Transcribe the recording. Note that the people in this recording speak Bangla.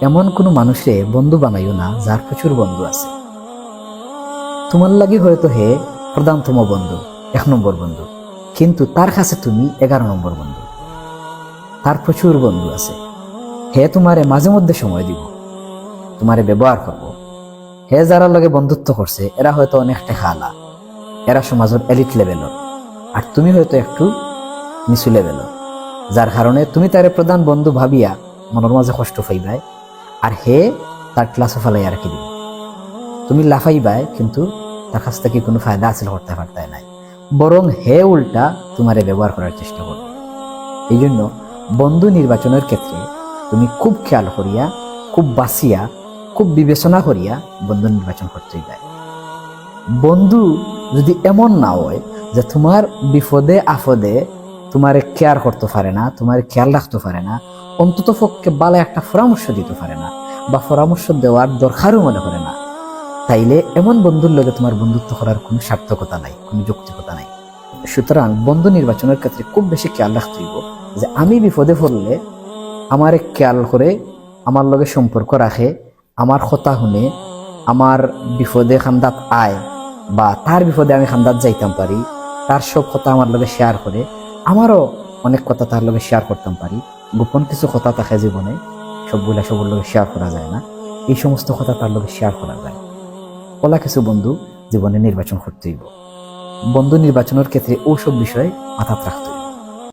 এমন কোনো মানুষে বন্ধু বানাইও না যার প্রচুর বন্ধু আছে। তোমার লাগি হয়তো হে প্রধানতম বন্ধু, 1 নম্বর বন্ধু, কিন্তু তার কাছে তুমি 11 নম্বর বন্ধু। তার প্রচুর বন্ধু আছে। হে তোমারে মাঝে মধ্যে সময় দিব, তোমারে ব্যবহার করবো। হে যারা লগে বন্ধুত্ব করছে এরা হয়তো অনেক টাকা আলা, এরা সমাজের এলিট লেভেলর, আর তুমি হয়তো একটু নিচু লেভেলর, যার কারণে তুমি তারে প্রধান বন্ধু ভাবিয়া মনের মাঝে কষ্ট পাইবাই, আর হে তার ক্লাসে ফেলাইয়া রাখি দিবে। তুমি লাফাইবাই, কিন্তু তার কাছ থেকে কোনো ফায়দা হাসিল করতে পারতে নাই, বরং হে উল্টা তোমারে ব্যবহার করার চেষ্টা করবে। এই জন্য বন্ধু নির্বাচনের ক্ষেত্রে তুমি খুব খেয়াল করিয়া, খুব বাঁচিয়া, খুব বিবেচনা করিয়া বন্ধু নির্বাচন করতে যায়। বন্ধু যদি এমন না হয় যে তোমার বিপদে আপদে তোমারে কেয়ার করতে পারে না, তোমার খেয়াল রাখতে পারে না, অন্তত পক্ষে ভালো একটা পরামর্শ দিতে পারে না, বা পরামর্শ দেওয়ার দরকারও মনে করে না, তাইলে এমন বন্ধুর লগে তোমার বন্ধুত্ব করার কোনো সার্থকতা নাই, কোনো যৌক্তিকতা নাই। সুতরাং বন্ধু নির্বাচনের ক্ষেত্রে খুব বেশি খেয়াল রাখতে হইব যে আমি বিপদে পড়লে আমারে খেয়াল করে, আমার লগে সম্পর্ক রাখে, আমার কথা শুনে, আমার বিপদে খান্দাত আয়, বা তার বিপদে আমি খান্দাত যাইতাম পারি, তার সব কথা আমার লগে শেয়ার করে, আমারও অনেক কথা তার লগে শেয়ার করতাম পারি। গোপন কিছু কথা থাকে জীবনে, সবগুলা সবর লগে শেয়ার করা যায় না, এই সমস্ত কথা তার লগে শেয়ার করা যায়। ওলা কিছু বন্ধু জীবনে নির্বাচন করতে হইব। বন্ধু নির্বাচনের ক্ষেত্রে ওসব বিষয়ে মাথায় রাখতে হইব।